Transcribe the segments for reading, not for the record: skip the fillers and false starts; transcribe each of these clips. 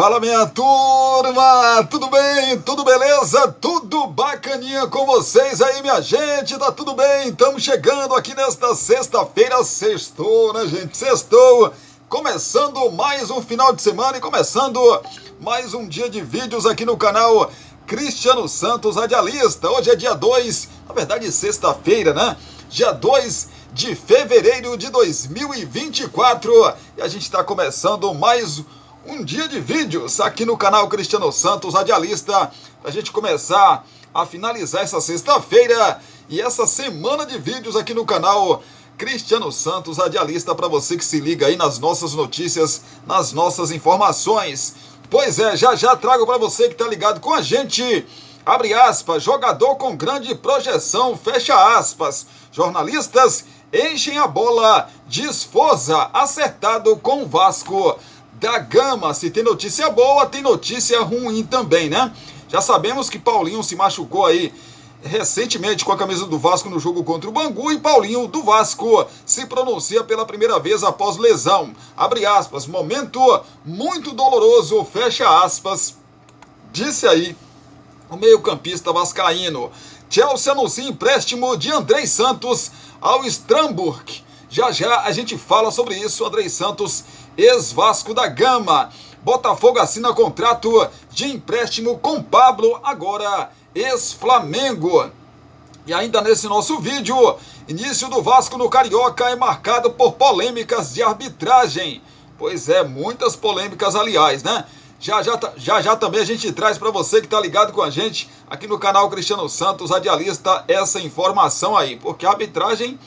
Fala, minha turma, tudo bem? Tudo beleza? Tudo bacaninha com vocês aí, minha gente? Tá tudo bem? Estamos chegando aqui nesta sexta-feira, sextou, né, gente? Sextou, começando mais um final de semana e começando mais um dia de vídeos aqui no canal Cristiano Santos Radialista. Hoje é dia 2, na verdade sexta-feira, né? Dia 2 de fevereiro de 2024 e a gente está começando mais um dia de vídeos aqui no canal Cristiano Santos Radialista, para a gente começar a finalizar essa sexta-feira e essa semana de vídeos aqui no canal Cristiano Santos Radialista, para você que se liga aí nas nossas notícias, nas nossas informações. Pois é, já trago para você que está ligado com a gente, abre aspas, jogador com grande projeção, fecha aspas, jornalistas enchem a bola de Esforza, acertado com o Vasco da Gama. Se tem notícia boa, tem notícia ruim também, né? Já sabemos que Paulinho se machucou aí recentemente com a camisa do Vasco no jogo contra o Bangu, e Paulinho do Vasco se pronuncia pela primeira vez após lesão. Abre aspas, momento muito doloroso, fecha aspas, disse aí o meio-campista vascaíno. Chelsea anuncia empréstimo de Andrei Santos ao Stramburg. Já a gente fala sobre isso. Andrei Santos, ex-Vasco da Gama. Botafogo assina contrato de empréstimo com Pablo, agora ex-Flamengo. E ainda nesse nosso vídeo, início do Vasco no Carioca é marcado por polêmicas de arbitragem. Pois é, muitas polêmicas, aliás, né? Já também a gente traz para você que está ligado com a gente aqui no canal Cristiano Santos Radialista essa informação aí, porque a arbitragem,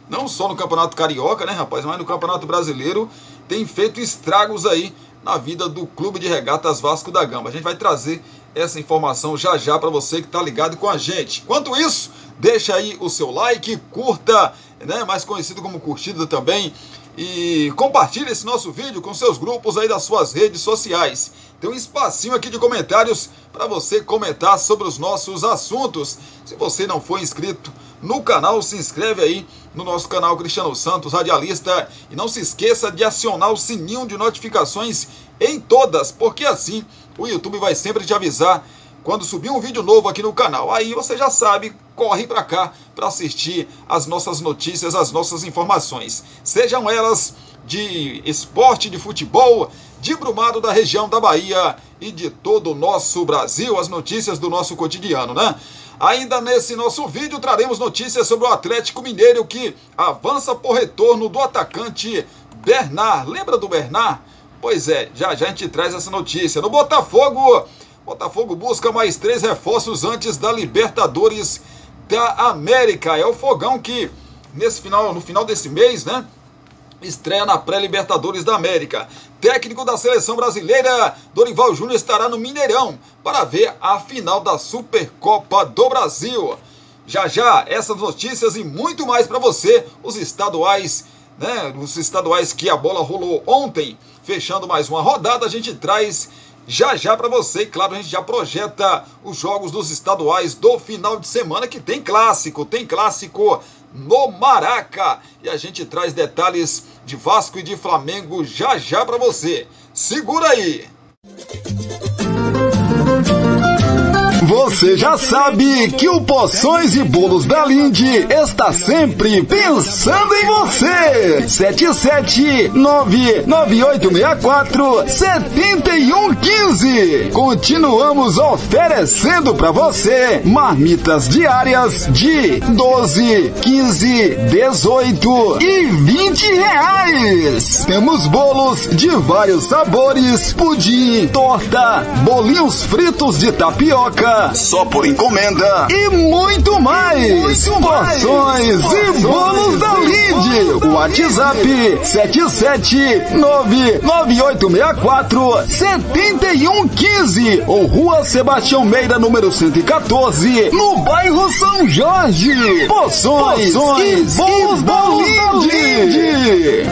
não só no Campeonato Carioca, né, rapaz, mas no Campeonato Brasileiro, tem feito estragos aí na vida do Clube de Regatas Vasco da Gama. A gente vai trazer essa informação já para você que está ligado com a gente. Enquanto isso, deixa aí o seu like, curta, né, mais conhecido como curtida também, e compartilhe esse nosso vídeo com seus grupos aí das suas redes sociais. Tem um espacinho aqui de comentários para você comentar sobre os nossos assuntos. Se você não for inscrito no canal, se inscreve aí no nosso canal Cristiano Santos Radialista e não se esqueça de acionar o sininho de notificações em todas, porque assim o YouTube vai sempre te avisar quando subir um vídeo novo aqui no canal. Aí você já sabe, corre para cá para assistir as nossas notícias, as nossas informações, sejam elas de esporte, de futebol, de Brumado, da região da Bahia e de todo o nosso Brasil, as notícias do nosso cotidiano, né? Ainda nesse nosso vídeo traremos notícias sobre o Atlético Mineiro, que avança por retorno do atacante Bernard. Lembra do Bernard? Pois é, já a gente traz essa notícia. No Botafogo busca mais 3 reforços antes da Libertadores da América. É o Fogão que no final desse mês, né, estreia na pré-Libertadores da América. Técnico da seleção brasileira, Dorival Júnior, estará no Mineirão para ver a final da Supercopa do Brasil. Já essas notícias e muito mais para você. Os estaduais, né? Os estaduais que a bola rolou ontem, fechando mais uma rodada, a gente traz já para você. E claro, a gente já projeta os jogos dos estaduais do final de semana, que tem clássico no Maraca, e a gente traz detalhes de Vasco e de Flamengo já para você. Segura aí! Você já sabe que o Poções e Bolos da Linde está sempre pensando em você. 77998647115. Continuamos oferecendo para você marmitas diárias de 12, 15, 18 e 20 reais. Temos bolos de vários sabores, pudim, torta, bolinhos fritos de tapioca, só por encomenda e muito mais. Porções e Bolos da Linde. WhatsApp 77998647115 ou Rua Sebastião Meira, número 114, no bairro São Jorge. Porções e Bolos da Linde.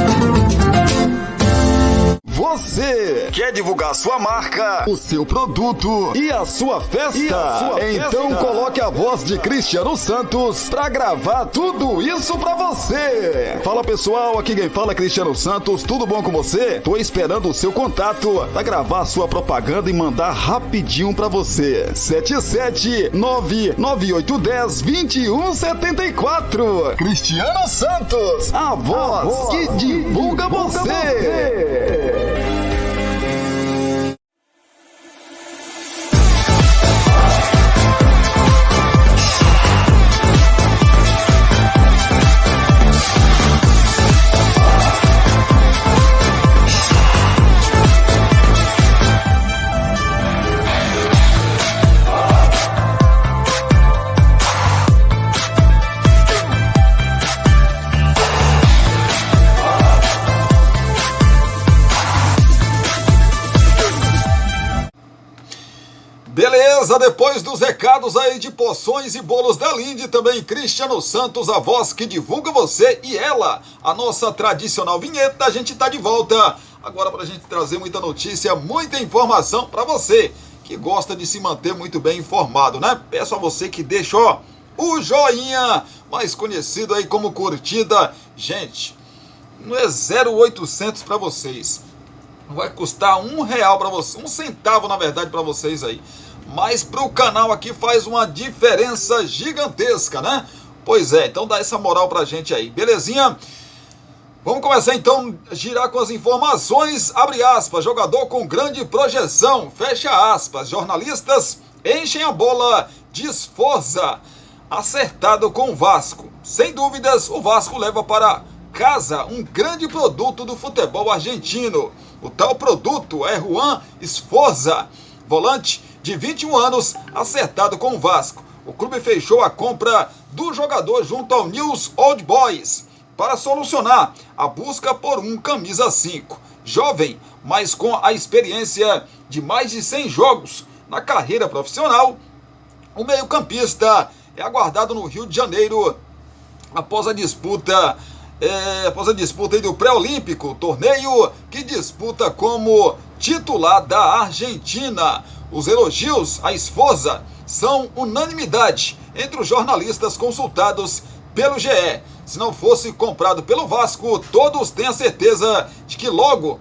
você. Quer divulgar sua marca, o seu produto e a sua festa? Então coloque a voz de Cristiano Santos pra gravar tudo isso pra você. Fala pessoal, aqui quem fala é Cristiano Santos, tudo bom com você? Tô esperando o seu contato pra gravar sua propaganda e mandar rapidinho pra você. 77998102174. Cristiano Santos, a voz que divulga você. Beleza, depois dos recados aí de Poções e Bolos da Linde, também Cristiano Santos, a voz que divulga você, e ela, a nossa tradicional vinheta, a gente tá de volta agora pra gente trazer muita notícia, muita informação pra você que gosta de se manter muito bem informado, né? Peço a você que deixa, ó, o joinha, mais conhecido aí como curtida. Gente, não é 0,800 pra vocês, não vai custar R$1 pra você, 1 centavo na verdade pra vocês aí. Mas pro canal aqui faz uma diferença gigantesca, né? Pois é, então dá essa moral pra gente aí, belezinha? Vamos começar então a girar com as informações. Abre aspas, jogador com grande projeção, fecha aspas. Jornalistas enchem a bola de Sforza, acertado com o Vasco. Sem dúvidas, o Vasco leva para casa um grande produto do futebol argentino. O tal produto é Juan Sforza, volante de 21 anos, acertado com o Vasco. O clube fechou a compra do jogador junto ao News Old Boys para solucionar a busca por um camisa 5. Jovem, mas com a experiência de mais de 100 jogos na carreira profissional, o meio-campista é aguardado no Rio de Janeiro após a disputa do pré-olímpico, torneio que disputa como titular da Argentina. Os elogios a Sforza são unanimidade entre os jornalistas consultados pelo GE. Se não fosse comprado pelo Vasco, todos têm a certeza de que logo,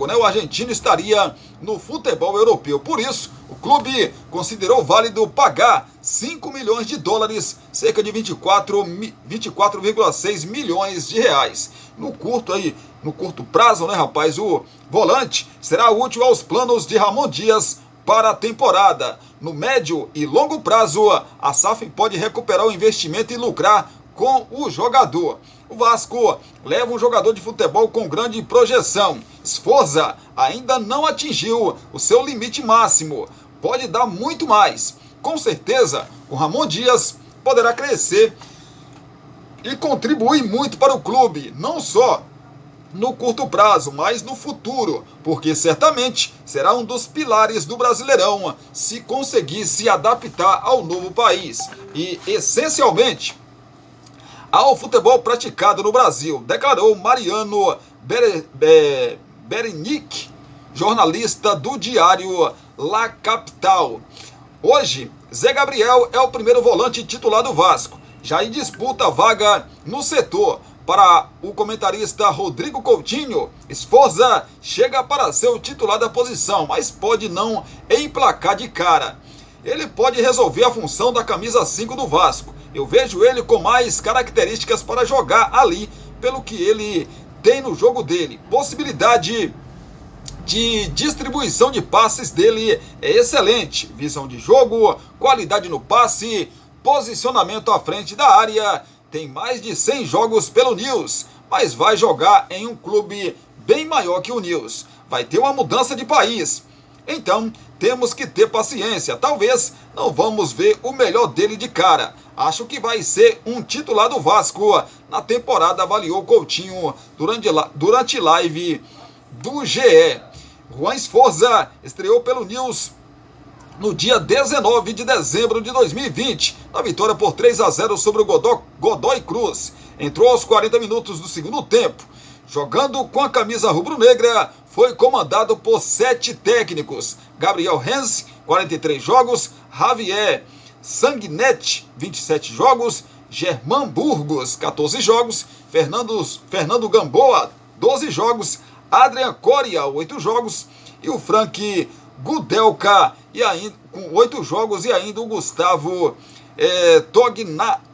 né, o argentino estaria no futebol europeu. Por isso, o clube considerou válido pagar $5 milhões, cerca de 24,6 milhões de reais. No curto prazo, né, rapaz, o volante será útil aos planos de Ramon Dias para a temporada. No médio e longo prazo, a SAF pode recuperar o investimento e lucrar com o jogador. O Vasco leva um jogador de futebol com grande projeção. Sforza ainda não atingiu o seu limite máximo. Pode dar muito mais. Com certeza, o Ramon Dias poderá crescer e contribuir muito para o clube, não só no curto prazo, mas no futuro, porque certamente será um dos pilares do Brasileirão se conseguir se adaptar ao novo país e, essencialmente, ao futebol praticado no Brasil, declarou Mariano Berenic, jornalista do diário La Capital. Hoje, Zé Gabriel é o primeiro volante titular do Vasco, já em disputa a vaga no setor. Para o comentarista Rodrigo Coutinho, Sforza chega para ser o titular da posição, mas pode não emplacar de cara. Ele pode resolver a função da camisa 5 do Vasco. Eu vejo ele com mais características para jogar ali, pelo que ele tem no jogo dele. Possibilidade de distribuição de passes dele é excelente. Visão de jogo, qualidade no passe, posicionamento à frente da área. Tem mais de 100 jogos pelo News, mas vai jogar em um clube bem maior que o News. Vai ter uma mudança de país. Então, temos que ter paciência. Talvez não vamos ver o melhor dele de cara. Acho que vai ser um titular do Vasco na temporada, avaliou Coutinho durante live do GE. Juan Sforza estreou pelo News no dia 19 de dezembro de 2020, na vitória por 3-0 sobre o Godoy Cruz. Entrou aos 40 minutos do segundo tempo. jogando com a camisa rubro-negra, foi comandado por 7 técnicos. Gabriel Hens, 43 jogos, Javier Sanguinetti, 27 jogos, Germán Burgos, 14 jogos, Fernando Gamboa, 12 jogos, Adrian Coria, 8 jogos, e o Frank Gudelka, com 8 jogos, e ainda o Gustavo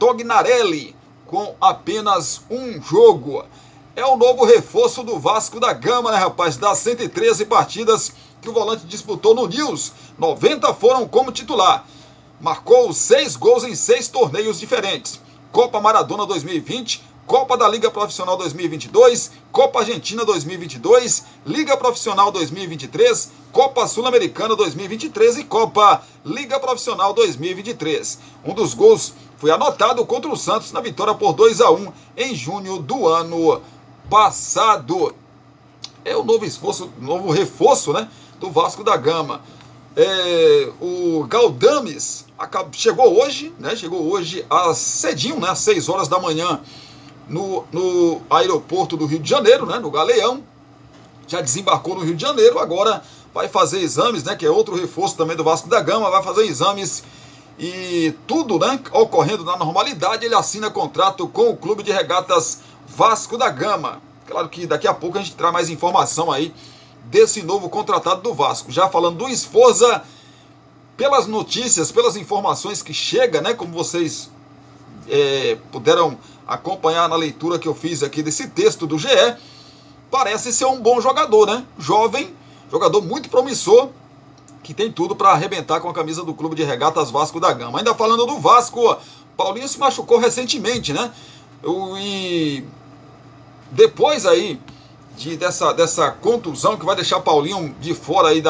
Tognarelli, com apenas 1 jogo. É o novo reforço do Vasco da Gama, né, rapaz? Das 113 partidas que o volante disputou no News, 90 foram como titular. Marcou 6 gols em 6 torneios diferentes. Copa Maradona 2020, Copa da Liga Profissional 2022, Copa Argentina 2022, Liga Profissional 2023, Copa Sul-Americana 2023 e Copa Liga Profissional 2023. Um dos gols foi anotado contra o Santos na vitória por 2-1 em junho do ano passado. É o novo reforço, né, do Vasco da Gama. O Galdames chegou hoje, né? Chegou hoje cedinho, né? Às 6 horas da manhã no aeroporto do Rio de Janeiro, né? No Galeão. Já desembarcou no Rio de Janeiro, agora vai fazer exames, né? Que é outro reforço também do Vasco da Gama, vai fazer exames e tudo, né? Ocorrendo na normalidade, ele assina contrato com o Clube de Regatas Vasco da Gama. Claro que daqui a pouco a gente traz mais informação aí desse novo contratado do Vasco. Já falando do Sforza, pelas notícias, pelas informações que chegam, né, como vocês puderam acompanhar na leitura que eu fiz aqui desse texto do GE, parece ser um bom jogador, né? Jovem, jogador muito promissor, que tem tudo para arrebentar com a camisa do Clube de Regatas Vasco da Gama. Ainda falando do Vasco, Paulinho se machucou recentemente, né? E depois aí dessa contusão que vai deixar Paulinho de fora aí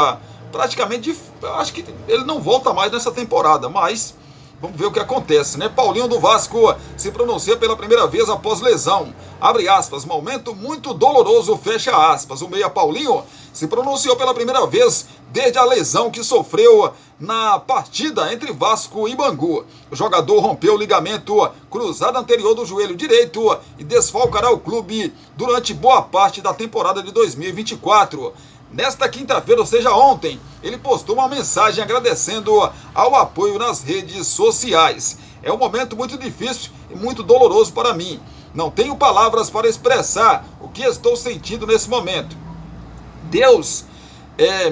acho que ele não volta mais nessa temporada, mas vamos ver o que acontece, né? Paulinho do Vasco se pronuncia pela primeira vez após lesão. Abre aspas, momento muito doloroso, fecha aspas. O meia Paulinho se pronunciou pela primeira vez desde a lesão que sofreu na partida entre Vasco e Bangu. O jogador rompeu o ligamento cruzado anterior do joelho direito e desfalcará o clube durante boa parte da temporada de 2024. Nesta quinta-feira, ou seja, ontem, ele postou uma mensagem agradecendo ao apoio nas redes sociais. É um momento muito difícil e muito doloroso para mim. Não tenho palavras para expressar o que estou sentindo nesse momento. Deus,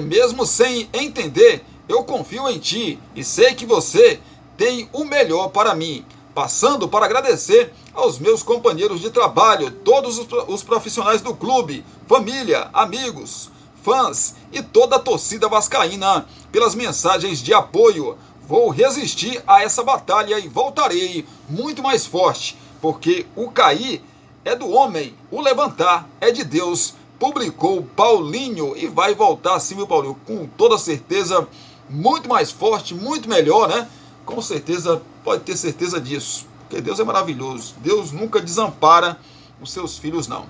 mesmo sem entender, eu confio em ti e sei que você tem o melhor para mim. Passando para agradecer aos meus companheiros de trabalho, todos os profissionais do clube, família, amigos, fãs e toda a torcida vascaína pelas mensagens de apoio. Vou resistir a essa batalha e voltarei muito mais forte, porque o cair é do homem, o levantar é de Deus, publicou Paulinho, e vai voltar sim, meu Paulinho, com toda certeza, muito mais forte, muito melhor, né? Com certeza, pode ter certeza disso, porque Deus é maravilhoso, Deus nunca desampara os seus filhos, não.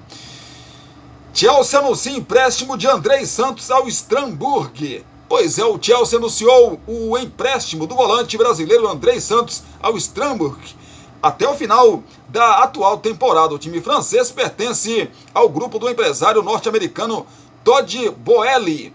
Chelsea anuncia empréstimo de Andrei Santos ao Strasbourg. Pois é, o Chelsea anunciou o empréstimo do volante brasileiro Andrei Santos ao Strasbourg até o final da atual temporada. O time francês pertence ao grupo do empresário norte-americano Todd Boehly,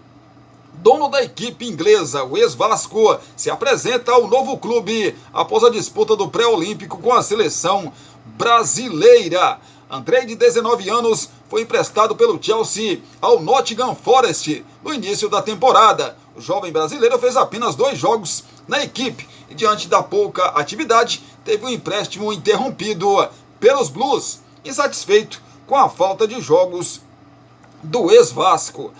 dono da equipe inglesa. O ex-Vasco se apresenta ao novo clube após a disputa do pré-olímpico com a seleção brasileira. Andrei, de 19 anos, foi emprestado pelo Chelsea ao Nottingham Forest no início da temporada. O jovem brasileiro fez apenas 2 jogos na equipe e, diante da pouca atividade, teve um empréstimo interrompido pelos Blues, insatisfeito com a falta de jogos do ex-Vasco.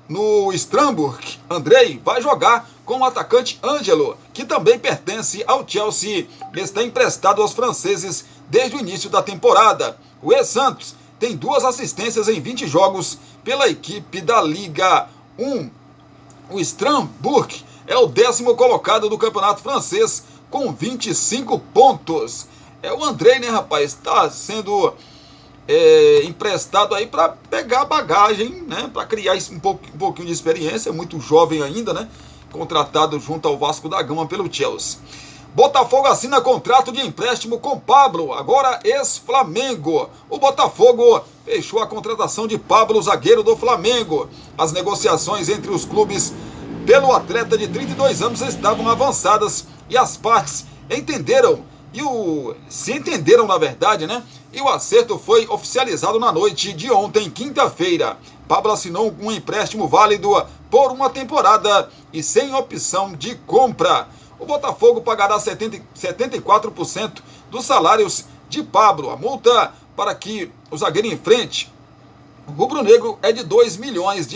No Strasbourg, Andrei vai jogar com o atacante Ângelo, que também pertence ao Chelsea e está emprestado aos franceses desde o início da temporada. O ex-Santos tem 2 assistências em 20 jogos pela equipe da Liga 1. O Strasbourg é o 10º colocado do campeonato francês com 25 pontos. É o Andrei, né, rapaz? Está sendo emprestado aí para pegar bagagem, né? Para criar um pouquinho de experiência. É muito jovem ainda, né? Contratado junto ao Vasco da Gama pelo Chelsea. Botafogo assina contrato de empréstimo com Pablo, agora ex-Flamengo. O Botafogo fechou a contratação de Pablo, zagueiro do Flamengo. As negociações entre os clubes pelo atleta de 32 anos estavam avançadas e as partes se entenderam na verdade, né? E o acerto foi oficializado na noite de ontem, quinta-feira. Pablo assinou um empréstimo válido por uma temporada e sem opção de compra. O Botafogo pagará 74% dos salários de Pablo. A multa para que o zagueiro enfrente o rubro-negro é de R$2 milhões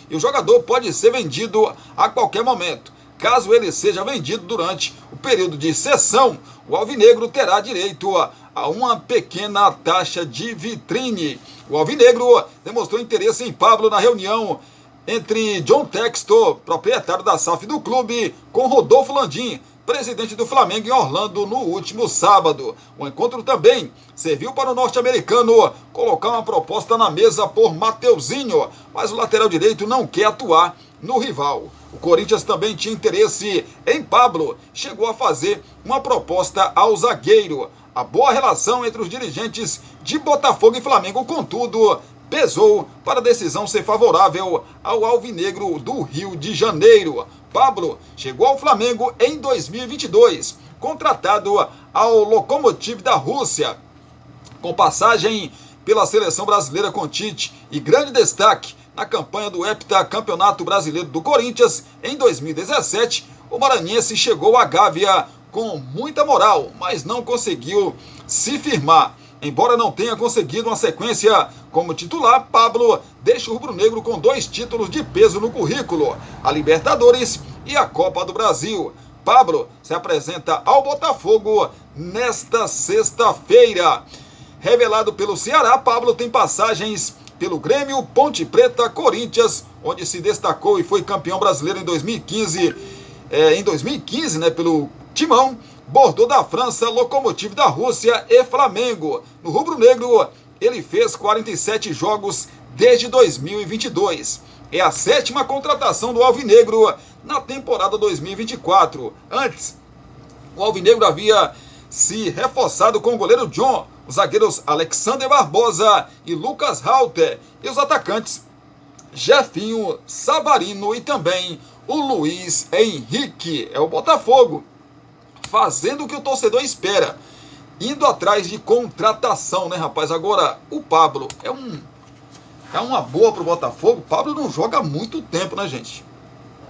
e o jogador pode ser vendido a qualquer momento. Caso ele seja vendido durante o período de cessão, o alvinegro terá direito a uma pequena taxa de vitrine. O alvinegro demonstrou interesse em Pablo na reunião entre John Textor, proprietário da SAF do clube, com Rodolfo Landim, presidente do Flamengo, em Orlando, no último sábado. O encontro também serviu para o norte-americano colocar uma proposta na mesa por Mateuzinho, mas o lateral direito não quer atuar no rival. O Corinthians também tinha interesse em Pablo, chegou a fazer uma proposta ao zagueiro. A boa relação entre os dirigentes de Botafogo e Flamengo, contudo, pesou para a decisão ser favorável ao alvinegro do Rio de Janeiro. Pablo chegou ao Flamengo em 2022, contratado ao Lokomotiv da Rússia, com passagem pela seleção brasileira com Tite e grande destaque na campanha do heptacampeonato brasileiro do Corinthians. Em 2017, o maranhense chegou à Gávea com muita moral, mas não conseguiu se firmar. Embora não tenha conseguido uma sequência como titular, Pablo deixa o rubro-negro com 2 títulos de peso no currículo, a Libertadores e a Copa do Brasil. Pablo se apresenta ao Botafogo nesta sexta-feira. Revelado pelo Ceará, Pablo tem passagens pelo Grêmio, Ponte Preta, Corinthians, onde se destacou e foi campeão brasileiro em 2015, né, pelo Timão, Bordeaux da França, Lokomotiv da Rússia e Flamengo. No rubro-negro, ele fez 47 jogos desde 2022. É a 7ª contratação do alvinegro na temporada 2024. Antes, o alvinegro havia se reforçado com o goleiro John, os zagueiros Alexander Barbosa e Lucas Halter, e os atacantes Jefinho, Savarino e também o Luiz Henrique. É o Botafogo fazendo o que o torcedor espera, indo atrás de contratação, né, rapaz? Agora, o Pablo é uma boa pro Botafogo. O Pablo não joga há muito tempo, né, gente?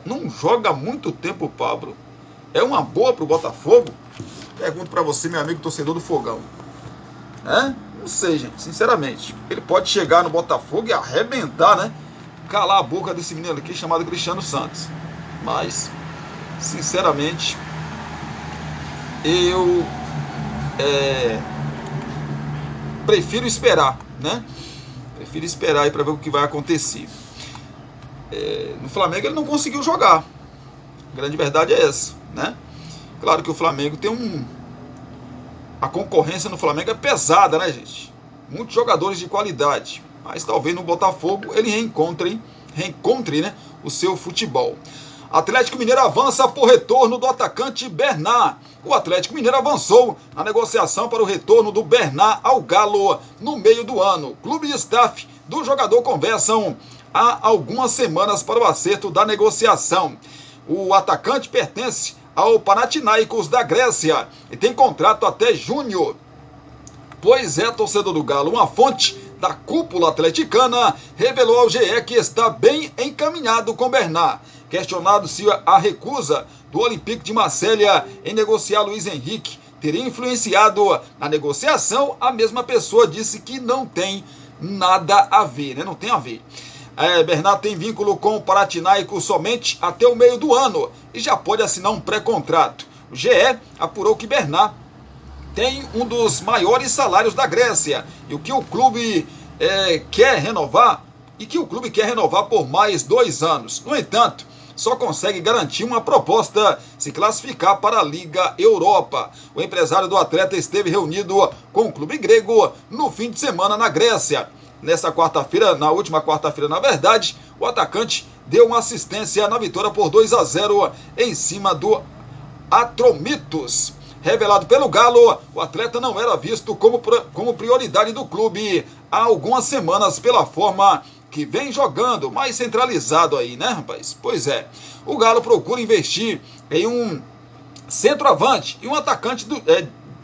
Não joga há muito tempo o Pablo. É uma boa pro Botafogo? Pergunto pra você, meu amigo torcedor do Fogão. Não sei, gente, sinceramente. Ele pode chegar no Botafogo e arrebentar, né? Calar a boca desse menino aqui chamado Cristiano Santos. Mas, sinceramente, eu prefiro esperar, né? Prefiro esperar aí para ver o que vai acontecer. No Flamengo ele não conseguiu jogar. A grande verdade é essa, né? Claro que o Flamengo tem a concorrência no Flamengo é pesada, né, gente? Muitos jogadores de qualidade. Mas talvez no Botafogo ele reencontre, né, o seu futebol. Atlético Mineiro avança por retorno do atacante Bernard. O Atlético Mineiro avançou na negociação para o retorno do Bernard ao Galo no meio do ano. Clube e staff do jogador conversam há algumas semanas para o acerto da negociação. O atacante pertence ao Panathinaikos da Grécia e tem contrato até junho. Pois é, torcedor do Galo, uma fonte da cúpula atleticana revelou ao GE que está bem encaminhado com Bernard. Questionado se a recusa do Olympique de Marselha em negociar Luiz Henrique teria influenciado na negociação, a mesma pessoa disse que não tem nada a ver, né? Não tem a ver. Bernard tem vínculo com o Panathinaikos somente até o meio do ano e já pode assinar um pré-contrato. O GE apurou que Bernard tem um dos maiores salários da Grécia e o que o clube quer renovar por mais 2 anos. No entanto, só consegue garantir uma proposta se classificar para a Liga Europa. O empresário do atleta esteve reunido com o clube grego no fim de semana na Grécia. Na última quarta-feira, na verdade, o atacante deu uma assistência na vitória por 2-0 em cima do Atromitos. Revelado pelo Galo, o atleta não era visto como prioridade do clube há algumas semanas pela forma que vem jogando, mais centralizado aí, né, rapaz? Pois é, o Galo procura investir em um centroavante e um atacante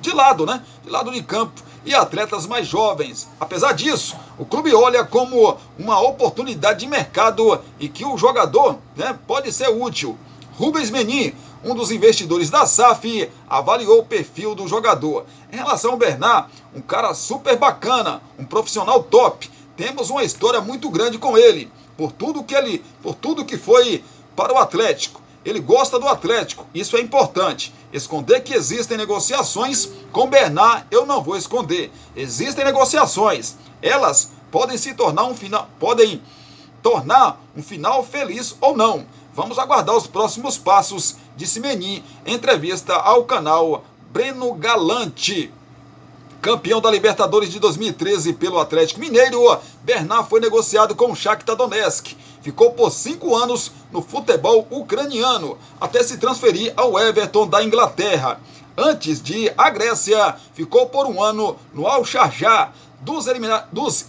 de lado, né? De lado de campo e atletas mais jovens. Apesar disso, o clube olha como uma oportunidade de mercado e que o jogador, né, pode ser útil. Rubens Menin, um dos investidores da SAF, avaliou o perfil do jogador. Em relação ao Bernard, um cara super bacana, um profissional top. Temos uma história muito grande com ele, por tudo que foi para o Atlético. Ele gosta do Atlético, isso é importante. Esconder que existem negociações com Bernard, eu não vou esconder. Existem negociações. Elas podem tornar um final feliz ou não. Vamos aguardar os próximos passos, disse Menin em entrevista ao canal Breno Galante. Campeão da Libertadores de 2013 pelo Atlético Mineiro, Bernard foi negociado com o Shakhtar Donetsk. Ficou por 5 anos no futebol ucraniano, até se transferir ao Everton da Inglaterra. Antes de ir à Grécia, ficou por 1 ano no Al-Sharjah dos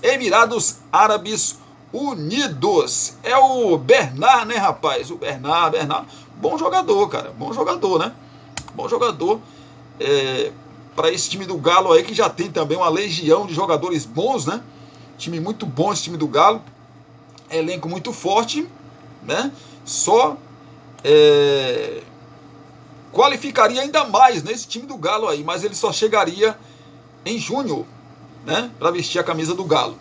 Emirados Árabes Unidos. É o Bernard, né, rapaz? O Bernard. Bom jogador, cara. Bom jogador, né? Bom jogador. Para esse time do Galo aí, que já tem também uma legião de jogadores bons, né? Time muito bom esse time do Galo. Elenco muito forte, né? Só qualificaria ainda mais nesse time do Galo aí, mas ele só chegaria em junho, né? Para vestir a camisa do Galo.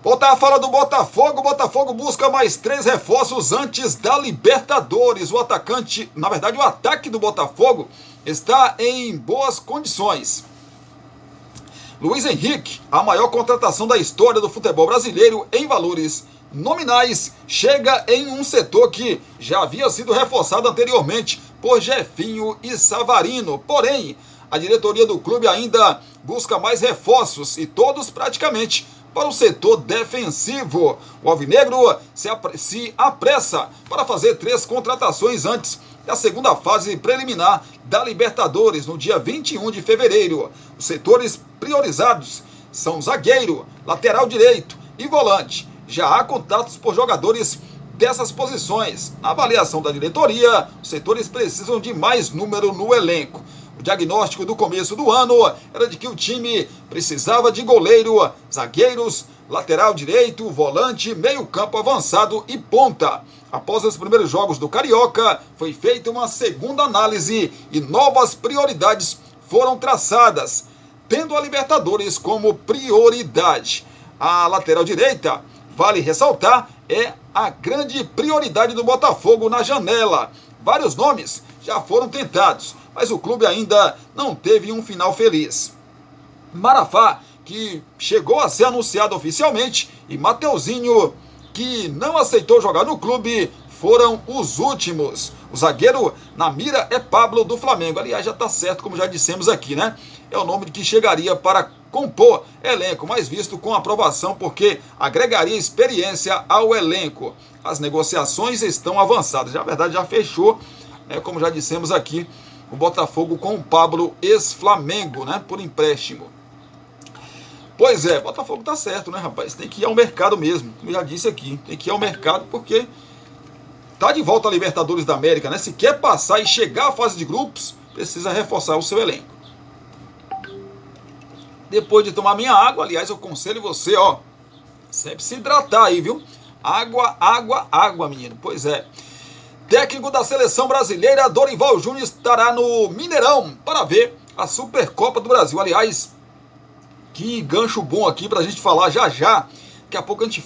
Voltar a falar do Botafogo. O Botafogo busca mais 3 reforços antes da Libertadores. O ataque do Botafogo está em boas condições. Luiz Henrique, a maior contratação da história do futebol brasileiro em valores nominais, chega em um setor que já havia sido reforçado anteriormente por Jefinho e Savarino. Porém, a diretoria do clube ainda busca mais reforços e todos praticamente para o setor defensivo. O alvinegro se apressa para fazer 3 contratações antes da segunda fase preliminar da Libertadores, no dia 21 de fevereiro. Os setores priorizados são zagueiro, lateral direito e volante. Já há contatos por jogadores dessas posições. Na avaliação da diretoria, os setores precisam de mais número no elenco. O diagnóstico do começo do ano era de que o time precisava de goleiro, zagueiros, lateral direito, volante, meio-campo avançado e ponta. Após os primeiros jogos do Carioca, foi feita uma segunda análise e novas prioridades foram traçadas, tendo a Libertadores como prioridade. A lateral direita, vale ressaltar, é a grande prioridade do Botafogo na janela. Vários nomes já foram tentados, mas o clube ainda não teve um final feliz. Marafá, que chegou a ser anunciado oficialmente, e Mateuzinho, que não aceitou jogar no clube, foram os últimos. O zagueiro na mira é Pablo do Flamengo. Aliás, já está certo, como já dissemos aqui, né? É o nome que chegaria para compor elenco, mas visto com aprovação, porque agregaria experiência ao elenco. As negociações estão avançadas. Na verdade, já fechou, né, como já dissemos aqui, o Botafogo com o Pablo, ex-Flamengo, né, por empréstimo. Pois é, Botafogo tá certo, né, rapaz? Tem que ir ao mercado mesmo, como eu já disse aqui. Tem que ir ao mercado porque tá de volta a Libertadores da América, né? Se quer passar e chegar à fase de grupos, precisa reforçar o seu elenco. Depois de tomar minha água, aliás, eu aconselho você, ó, sempre se hidratar aí, viu? Água, menino. Pois é. Técnico da seleção brasileira, Dorival Júnior, estará no Mineirão para ver a Supercopa do Brasil. Aliás, que gancho bom aqui pra gente falar já. Daqui a pouco a gente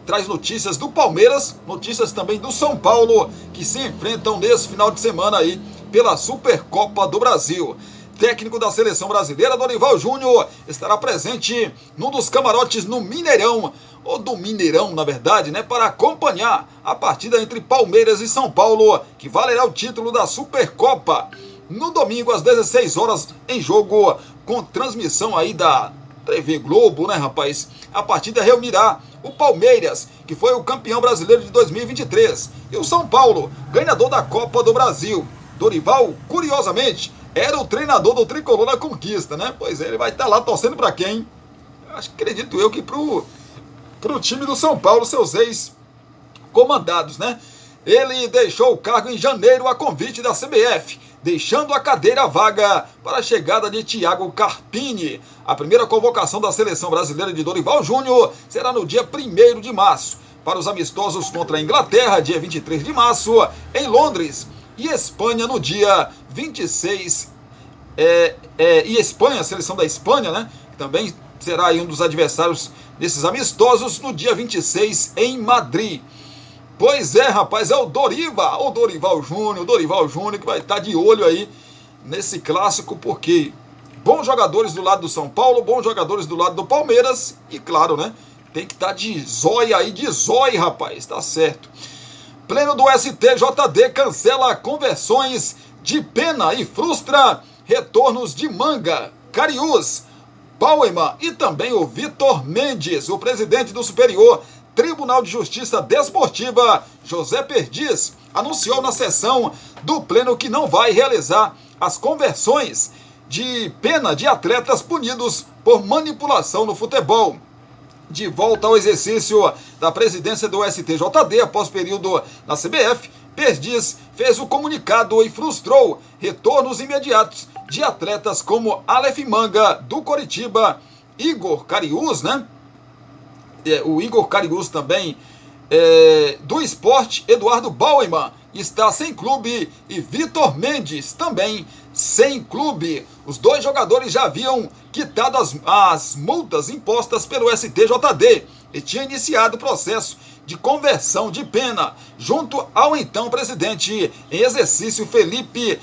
traz notícias do Palmeiras, notícias também do São Paulo, que se enfrentam nesse final de semana aí pela Supercopa do Brasil. Técnico da seleção brasileira, Dorival Júnior, estará presente num dos camarotes no Mineirão, ou do Mineirão, na verdade, né, para acompanhar a partida entre Palmeiras e São Paulo, que valerá o título da Supercopa. No domingo, às 16 horas, em jogo com transmissão aí da TV Globo, né, rapaz? A partida reunirá o Palmeiras, que foi o campeão brasileiro de 2023, e o São Paulo, ganhador da Copa do Brasil. Dorival, curiosamente, era o treinador do Tricolor na conquista, né? Pois é, ele vai estar lá torcendo para quem? acredito eu que pro time do São Paulo, seus ex-comandados, né? Ele deixou o cargo em janeiro a convite da CBF, deixando a cadeira vaga para a chegada de Thiago Carpini. A primeira convocação da seleção brasileira de Dorival Júnior será no dia 1º de março, para os amistosos contra a Inglaterra, dia 23 de março, em Londres, e Espanha no dia 26, e Espanha, a seleção da Espanha, né, também será aí um dos adversários desses amistosos, no dia 26 em Madrid. Pois é, rapaz, é o Dorival Júnior que vai estar de olho aí nesse clássico, porque bons jogadores do lado do São Paulo, bons jogadores do lado do Palmeiras, e claro, né, tem que estar de zóia aí, rapaz, tá certo. Pleno do STJD cancela conversões de pena e frustra retornos de Manga, Cariús, Bauerman e também o Vitor Mendes. O presidente do Superior Tribunal de Justiça Desportiva, José Perdiz, anunciou na sessão do Pleno que não vai realizar as conversões de pena de atletas punidos por manipulação no futebol. De volta ao exercício da presidência do STJD após período na CBF, Perdiz fez o comunicado e frustrou retornos imediatos de atletas como Aleph Manga, do Coritiba, Igor Cariús, né? O Igor Cariús também, do Sport, Eduardo Bauerman, está sem clube, e Vitor Mendes também sem clube. Os dois jogadores já haviam quitado as multas impostas pelo STJD e tinham iniciado o processo de conversão de pena junto ao então presidente em exercício Felipe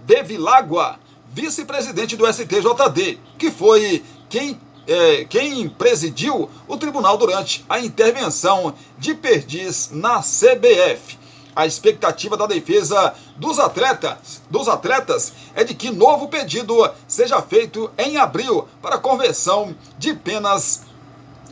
Bevilacqua, vice-presidente do STJD, que foi quem presidiu o tribunal durante a intervenção de Perdiz na CBF. A expectativa da defesa dos atletas é de que novo pedido seja feito em abril para conversão de penas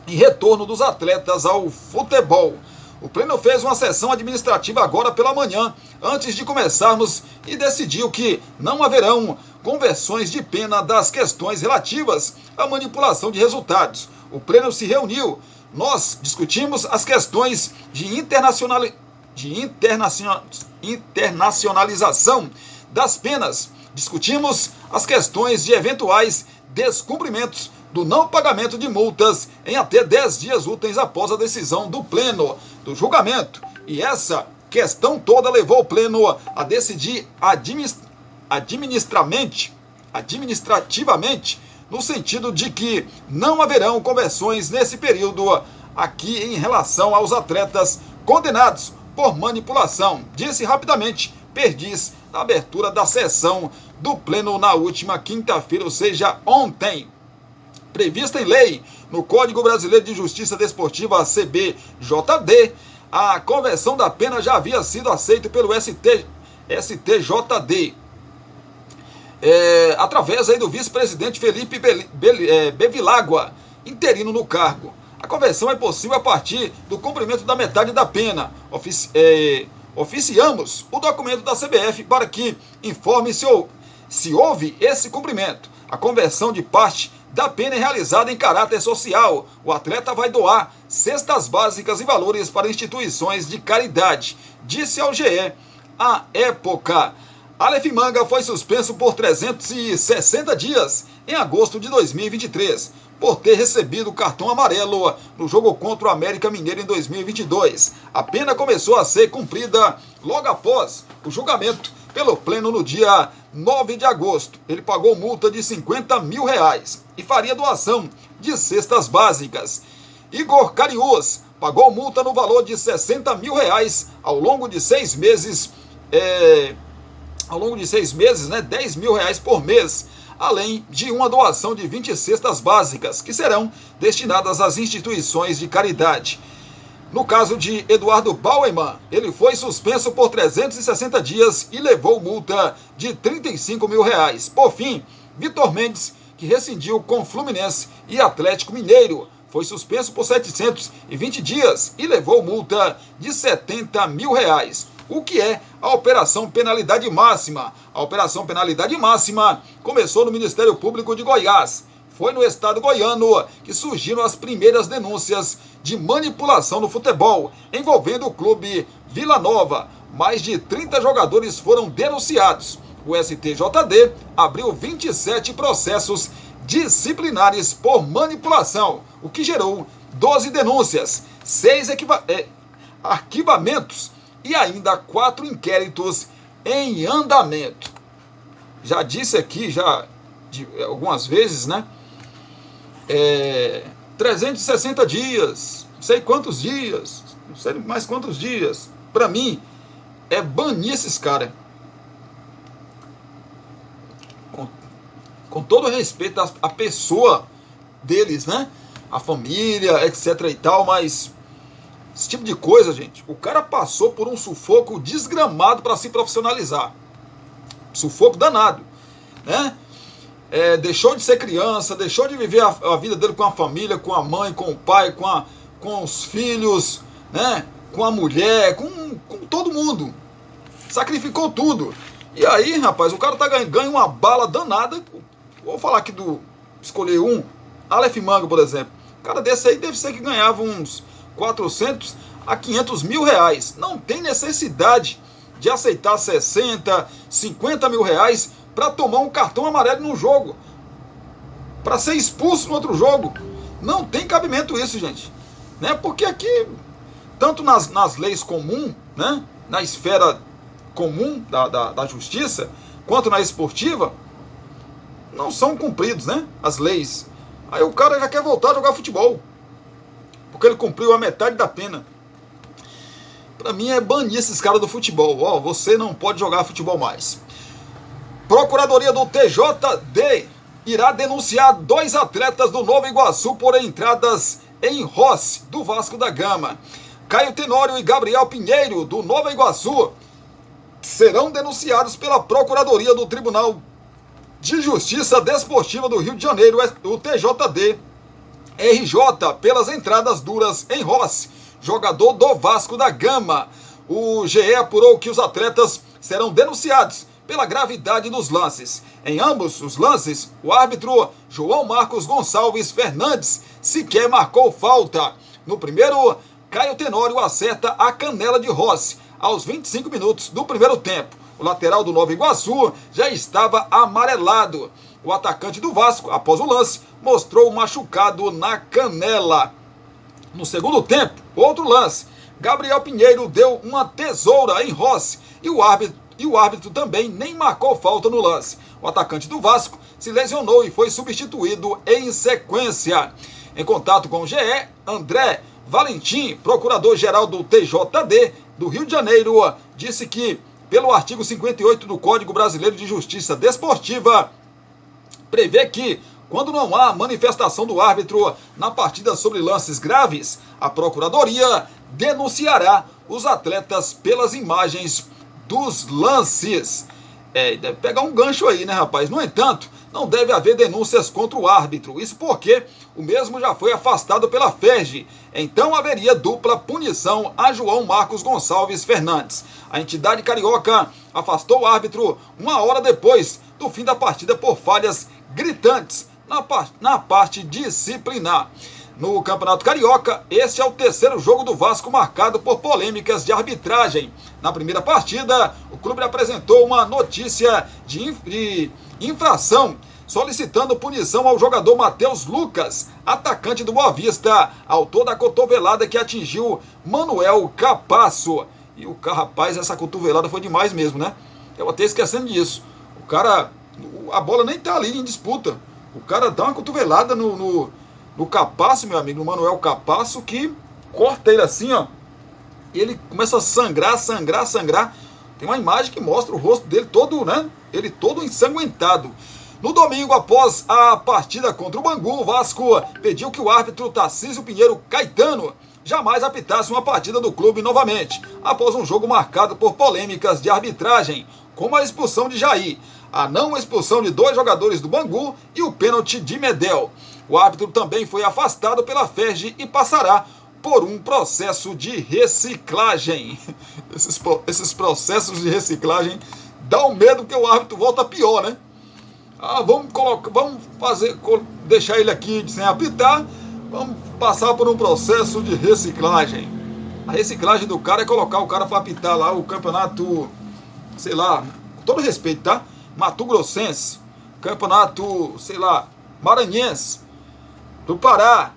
e retorno dos atletas ao futebol. O Pleno fez uma sessão administrativa agora pela manhã, antes de começarmos, e decidiu que não haverão conversões de pena das questões relativas à manipulação de resultados. O Pleno se reuniu, nós discutimos as questões de internacionalização das penas, discutimos as questões de eventuais descumprimentos do não pagamento de multas em até 10 dias úteis após a decisão do Pleno do julgamento. E essa questão toda levou o Pleno a decidir administrativamente, no sentido de que não haverão conversões nesse período aqui em relação aos atletas condenados por manipulação, disse rapidamente Perdiz na abertura da sessão do Pleno na última quinta-feira, ou seja, ontem. Prevista em lei no Código Brasileiro de Justiça Desportiva, CBJD, a conversão da pena já havia sido aceita pelo STJD, através aí do vice-presidente Felipe Bevilacqua, interino no cargo. A conversão é possível a partir do cumprimento da metade da pena. Oficiamos o documento da CBF para que informe se houve esse cumprimento. A conversão de parte da pena é realizada em caráter social. O atleta vai doar cestas básicas e valores para instituições de caridade, disse ao GE à época. Aleph Manga foi suspenso por 360 dias em agosto de 2023, por ter recebido cartão amarelo no jogo contra o América Mineiro em 2022. A pena começou a ser cumprida logo após o julgamento pelo Pleno no dia 9 de agosto. Ele pagou multa de R$50 mil e faria doação de cestas básicas. Igor Cariús pagou multa no valor de R$60 mil ao longo de 6 meses, né, R$10 mil por mês, além de uma doação de 20 cestas básicas, que serão destinadas às instituições de caridade. No caso de Eduardo Bauerman, ele foi suspenso por 360 dias e levou multa de R$35 mil. Por fim, Vitor Mendes, que rescindiu com Fluminense e Atlético Mineiro, foi suspenso por 720 dias e levou multa de R$70 mil. O que é a Operação Penalidade Máxima? A Operação Penalidade Máxima começou no Ministério Público de Goiás, foi no estado goiano que surgiram as primeiras denúncias de manipulação no futebol, envolvendo o clube Vila Nova. Mais de 30 jogadores foram denunciados. O STJD abriu 27 processos disciplinares por manipulação, o que gerou 12 denúncias, 6 arquivamentos e ainda 4 inquéritos em andamento. Já disse aqui, algumas vezes, né? 360 dias, não sei quantos dias, não sei mais quantos dias. Para mim, é banir esses caras. Com todo respeito à pessoa deles, né? A família, etc e tal, mas esse tipo de coisa, gente, o cara passou por um sufoco desgramado para se profissionalizar. Sufoco danado, né? Deixou de ser criança, deixou de viver a vida dele com a família, com a mãe, com o pai, com os filhos, né? Com a mulher, com todo mundo. Sacrificou tudo. E aí, rapaz, o cara ganha uma bala danada. Vou falar aqui escolher um, Aleph Manga, por exemplo. O cara desse aí deve ser que ganhava uns 400 a 500 mil reais. Não tem necessidade de aceitar 60, 50 mil reais para tomar um cartão amarelo num jogo, para ser expulso no outro jogo. Não tem cabimento isso, gente, né? Porque aqui, tanto nas leis comuns, né? Na esfera comum da justiça, quanto na esportiva, não são cumpridos, né? As leis. Aí o cara já quer voltar a jogar futebol, porque ele cumpriu a metade da pena. Para mim é banir esses caras do futebol. Você não pode jogar futebol mais. Procuradoria do TJD irá denunciar 2 atletas do Nova Iguaçu por entradas em Rossi, do Vasco da Gama. Caio Tenório e Gabriel Pinheiro, do Nova Iguaçu, serão denunciados pela Procuradoria do Tribunal de Justiça Desportiva do Rio de Janeiro, o TJD, RJ, pelas entradas duras em Rossi, jogador do Vasco da Gama. O GE apurou que os atletas serão denunciados pela gravidade dos lances. Em ambos os lances, o árbitro João Marcos Gonçalves Fernandes sequer marcou falta. No primeiro, Caio Tenório acerta a canela de Rossi aos 25 minutos do primeiro tempo. O lateral do Nova Iguaçu já estava amarelado. O atacante do Vasco, após o lance, mostrou um machucado na canela. No segundo tempo, outro lance. Gabriel Pinheiro deu uma tesoura em Rossi e o árbitro também nem marcou falta no lance. O atacante do Vasco se lesionou e foi substituído em sequência. Em contato com o GE, André Valentim, procurador-geral do TJD do Rio de Janeiro, disse que, pelo artigo 58 do Código Brasileiro de Justiça Desportiva, prevê que, quando não há manifestação do árbitro na partida sobre lances graves, a Procuradoria denunciará os atletas pelas imagens dos lances. Deve pegar um gancho aí, né, rapaz? No entanto, não deve haver denúncias contra o árbitro. Isso porque o mesmo já foi afastado pela FERJ. Então haveria dupla punição a João Marcos Gonçalves Fernandes. A entidade carioca afastou o árbitro 1 hora depois do fim da partida por falhas gritantes na parte disciplinar. No Campeonato Carioca, este é o 3º jogo do Vasco marcado por polêmicas de arbitragem. Na primeira partida, o clube apresentou uma notícia de infração, solicitando punição ao jogador Matheus Lucas, atacante do Boa Vista, autor da cotovelada que atingiu Manuel Capasso. E o rapaz, essa cotovelada foi demais mesmo, né? Eu até esquecendo disso. O cara, a bola nem tá ali em disputa. O cara dá uma cotovelada no Capasso, meu amigo, no Manuel Capasso, que corta ele assim, ó. E ele começa a sangrar. Tem uma imagem que mostra o rosto dele todo, né? Ele todo ensanguentado. No domingo, após a partida contra o Bangu, o Vasco pediu que o árbitro Tarcísio Pinheiro Caetano jamais apitasse uma partida do clube novamente, após um jogo marcado por polêmicas de arbitragem, como a expulsão de Jair, a não expulsão de 2 jogadores do Bangu e o pênalti de Medel. O árbitro também foi afastado pela FERJ e passará por um processo de reciclagem. Esses processos de reciclagem dão medo que o árbitro volta pior, né? deixar ele aqui sem apitar, vamos passar por um processo de reciclagem. A reciclagem do cara é colocar o cara para apitar lá o campeonato, sei lá, com todo respeito, tá? Mato Grossense, campeonato, sei lá, maranhense, do Pará.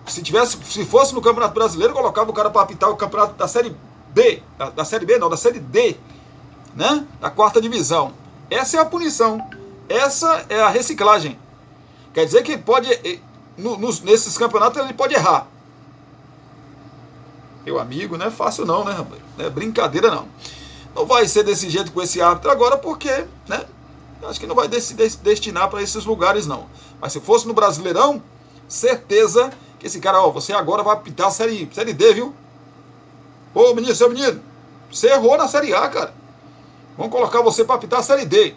Se fosse no Campeonato Brasileiro, colocava o cara para apitar o campeonato da Série B, da Série B não, da Série D, né? Da 4ª divisão. Essa é a punição. Essa é a reciclagem. Quer dizer que ele pode, nesses campeonatos ele pode errar. Meu amigo, não é fácil não, né, rapaz? Não é brincadeira não. Não vai ser desse jeito com esse árbitro agora porque, né? Acho que não vai se destinar para esses lugares não. Mas se fosse no Brasileirão, certeza que esse cara, você agora vai apitar a série D, viu? Ô menino, seu menino, você errou na Série A, cara. Vamos colocar você para apitar a Série D.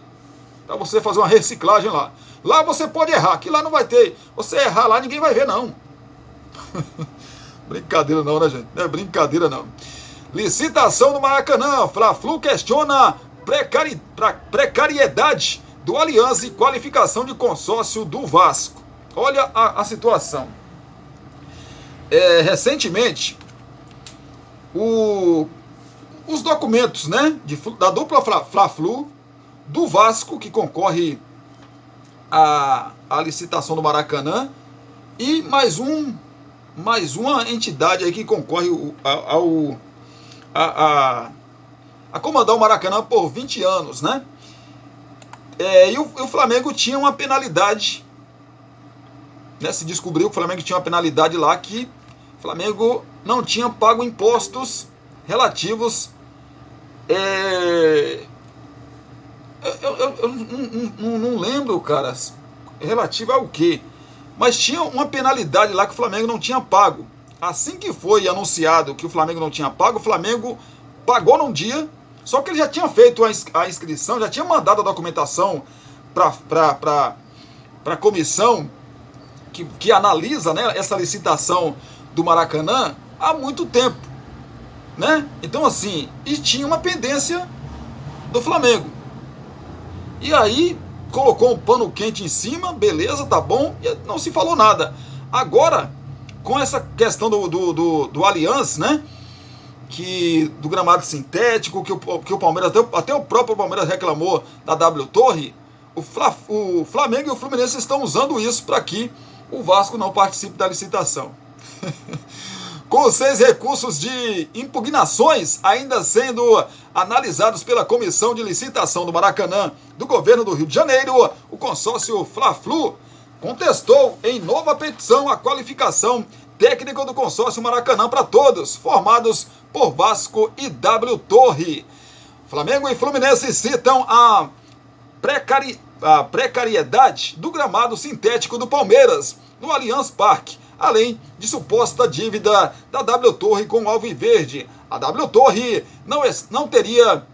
Para você fazer uma reciclagem lá. Lá você pode errar, que lá não vai ter. Você errar lá, ninguém vai ver, não. Brincadeira não, né, gente? Não é brincadeira não. Licitação no Maracanã. Fla-Flu questiona precariedade do Aliança e qualificação de consórcio do Vasco. Olha a situação. Recentemente, os documentos, né, da dupla Fla-Flu, do Vasco, que concorre à licitação do Maracanã, e mais uma entidade aí que concorre a comandar o Maracanã por 20 anos, né? E o Flamengo tinha uma penalidade, né? Se descobriu que o Flamengo tinha uma penalidade lá, que o Flamengo não tinha pago impostos relativos. Eu não lembro, cara, relativo ao quê? Mas tinha uma penalidade lá que o Flamengo não tinha pago. Assim que foi anunciado que o Flamengo não tinha pago, o Flamengo pagou num dia, só que ele já tinha feito a inscrição, já tinha mandado a documentação para a comissão que analisa, né, essa licitação do Maracanã há muito tempo, né? Então assim, e tinha uma pendência do Flamengo. E aí colocou um pano quente em cima, beleza, tá bom, e não se falou nada. Agora, com essa questão do Allianz, né, do gramado sintético, que o Palmeiras, até o próprio Palmeiras reclamou da W Torre, o Flamengo e o Fluminense estão usando isso para que o Vasco não participe da licitação. Com 6 recursos de impugnações ainda sendo analisados pela Comissão de Licitação do Maracanã do Governo do Rio de Janeiro, o consórcio Fla-Flu contestou em nova petição a qualificação técnica do consórcio Maracanã para todos, formados por Vasco e W Torre. Flamengo e Fluminense citam a precariedade do gramado sintético do Palmeiras no Allianz Parque, além de suposta dívida da W Torre com o Alviverde. A W Torre não teria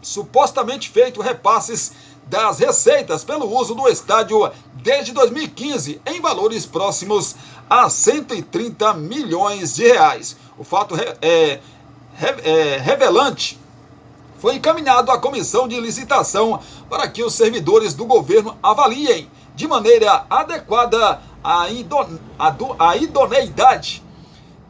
supostamente feito repasses das receitas pelo uso do estádio desde 2015, em valores próximos a 130 milhões de reais. O fato revelante foi encaminhado à comissão de licitação para que os servidores do governo avaliem de maneira adequada a idoneidade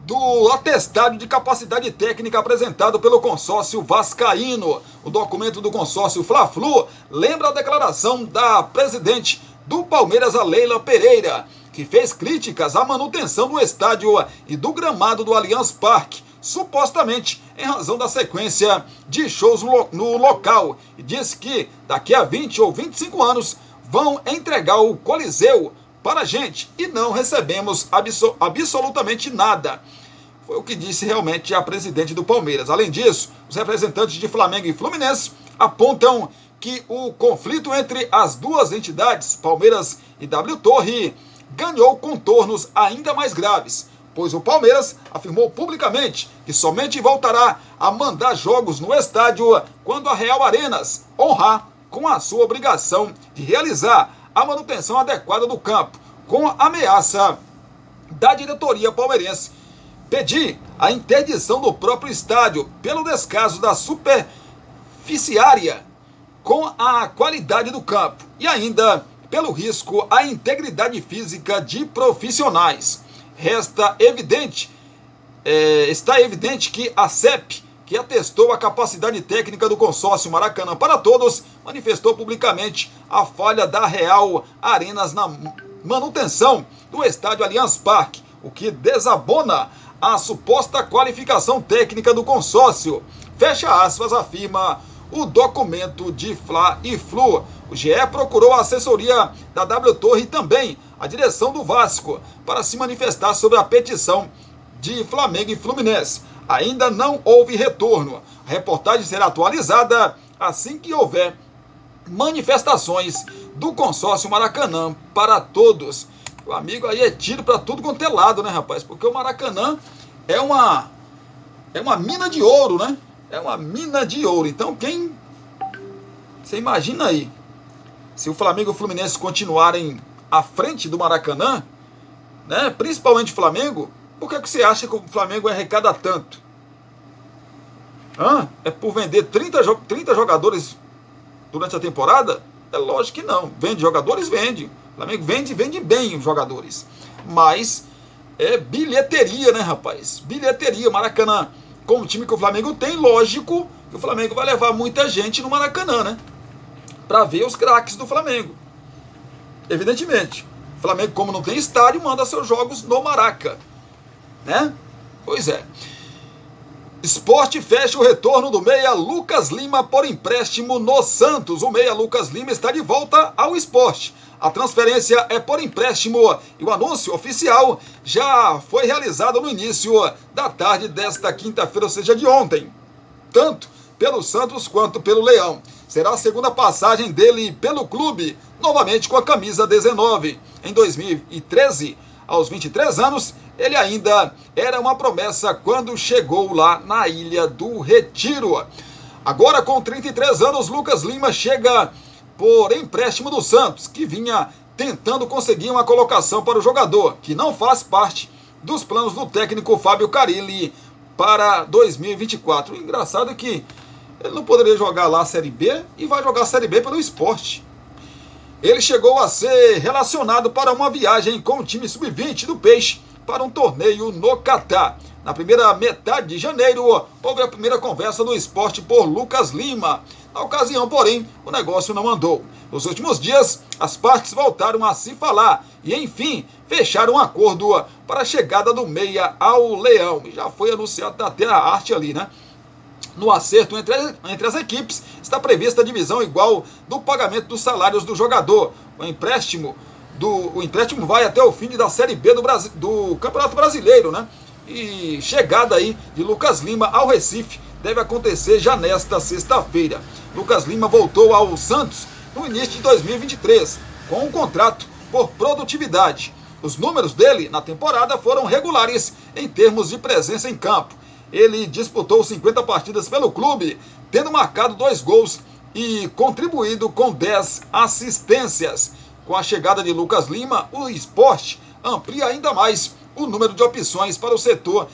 do atestado de capacidade técnica apresentado pelo consórcio vascaíno. O documento do consórcio Fla-Flu lembra a declaração da presidente do Palmeiras, a Leila Pereira, que fez críticas à manutenção do estádio e do gramado do Allianz Parque, supostamente em razão da sequência de shows no local, e disse que daqui a 20 ou 25 anos vão entregar o Coliseu para a gente e não recebemos absolutamente nada. Foi o que disse realmente a presidente do Palmeiras. Além disso, os representantes de Flamengo e Fluminense apontam que o conflito entre as duas entidades, Palmeiras e W Torre, ganhou contornos ainda mais graves, pois o Palmeiras afirmou publicamente que somente voltará a mandar jogos no estádio quando a Real Arenas honrar com a sua obrigação de realizar a manutenção adequada do campo, com a ameaça da diretoria palmeirense pedir a interdição do próprio estádio pelo descaso da superficiária com a qualidade do campo e ainda pelo risco à integridade física de profissionais. Está evidente que a CEP, que atestou a capacidade técnica do consórcio Maracanã para Todos, manifestou publicamente a falha da Real Arenas na manutenção do estádio Allianz Parque, o que desabona a suposta qualificação técnica do consórcio. Fecha aspas, afirma o documento de Fla e Flu. O GE procurou a assessoria da W Torre e também a direção do Vasco para se manifestar sobre a petição de Flamengo e Fluminense. Ainda não houve retorno. A reportagem será atualizada assim que houver manifestações do consórcio Maracanã para Todos. O amigo aí é tiro para tudo quanto é lado, né, rapaz? Porque o Maracanã é uma mina de ouro, né? É uma mina de ouro. Então você imagina aí, se o Flamengo e o Fluminense continuarem à frente do Maracanã, né? Principalmente o Flamengo, por que você acha que o Flamengo arrecada tanto? É por vender 30 jogadores durante a temporada? É lógico que não. Vende jogadores? Vende. O Flamengo vende bem os jogadores. Mas é bilheteria, né, rapaz? Bilheteria. Maracanã, com o time que o Flamengo tem, lógico que o Flamengo vai levar muita gente no Maracanã, né? Para ver os craques do Flamengo. Evidentemente. O Flamengo, como não tem estádio, manda seus jogos no Maraca, né? Pois é. Sport fecha o retorno do meia Lucas Lima por empréstimo no Santos. O meia Lucas Lima está de volta ao Sport. A transferência é por empréstimo e o anúncio oficial já foi realizado no início da tarde desta quinta-feira, ou seja, de ontem. Tanto pelo Santos quanto pelo Leão. Será a segunda passagem dele pelo clube, novamente com a camisa 19. Em 2013, aos 23 anos, ele ainda era uma promessa quando chegou lá na Ilha do Retiro. Agora, com 33 anos, Lucas Lima chega por empréstimo do Santos, que vinha tentando conseguir uma colocação para o jogador, que não faz parte dos planos do técnico Fábio Carille para 2024. O engraçado é que ele não poderia jogar lá a Série B e vai jogar a Série B pelo Sport. Ele chegou a ser relacionado para uma viagem com o time sub-20 do Peixe para um torneio no Catar. Na primeira metade de janeiro, houve a primeira conversa do Sport por Lucas Lima. Na ocasião, porém, o negócio não andou. Nos últimos dias, as partes voltaram a se falar e, enfim, fecharam um acordo para a chegada do meia ao Leão. Já foi anunciado até a arte ali, né? No acerto entre as equipes, está prevista a divisão igual do pagamento dos salários do jogador. O empréstimo vai até o fim da Série B do Campeonato Brasileiro, né? E chegada aí de Lucas Lima ao Recife deve acontecer já nesta sexta-feira. Lucas Lima voltou ao Santos no início de 2023, com um contrato por produtividade. Os números dele na temporada foram regulares em termos de presença em campo. Ele disputou 50 partidas pelo clube, tendo marcado 2 gols e contribuído com 10 assistências. Com a chegada de Lucas Lima, o Sport amplia ainda mais o número de opções para o setor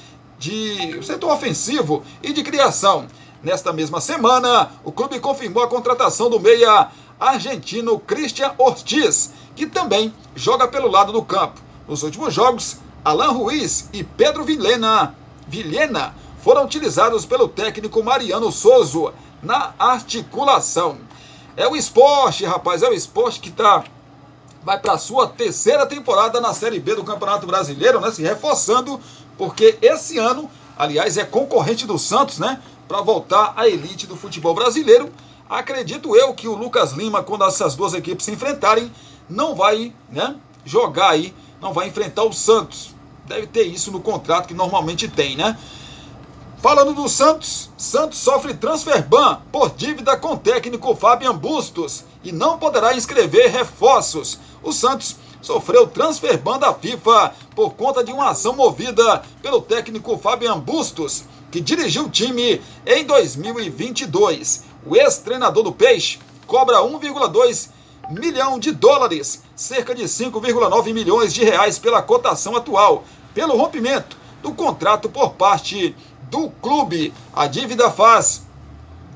ofensivo e de criação. Nesta mesma semana, o clube confirmou a contratação do meia argentino Christian Ortiz, que também joga pelo lado do campo. Nos últimos jogos, Alan Ruiz e Pedro Vilhena foram utilizados pelo técnico Mariano Souza na articulação. É o Sport, rapaz, é o Sport que vai para a sua 3ª temporada na Série B do Campeonato Brasileiro, né? Se reforçando, porque esse ano, aliás, é concorrente do Santos, né? Para voltar à elite do futebol brasileiro. Acredito eu que o Lucas Lima, quando essas duas equipes se enfrentarem, não vai, né, jogar aí, não vai enfrentar o Santos. Deve ter isso no contrato que normalmente tem, né? Falando do Santos, Santos sofre transfer ban por dívida com o técnico Fabian Bustos e não poderá inscrever reforços. O Santos sofreu transfer ban da FIFA por conta de uma ação movida pelo técnico Fabian Bustos, que dirigiu o time em 2022. O ex-treinador do Peixe cobra 1,2 milhão de dólares, cerca de 5,9 milhões de reais pela cotação atual, pelo rompimento do contrato por parte do clube. A dívida faz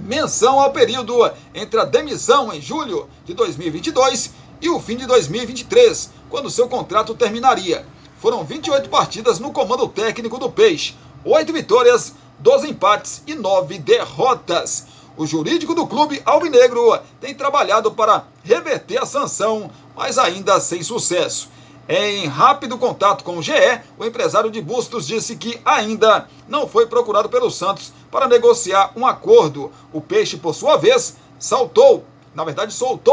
Menção ao período entre a demissão em julho de 2022 e o fim de 2023, quando seu contrato terminaria. Foram 28 partidas no comando técnico do Peixe, 8 vitórias, 12 empates e 9 derrotas. O jurídico do clube alvinegro tem trabalhado para reverter a sanção, mas ainda sem sucesso. Em rápido contato com o GE, o empresário de Bustos disse que ainda não foi procurado pelo Santos para negociar um acordo. O Peixe, por sua vez, soltou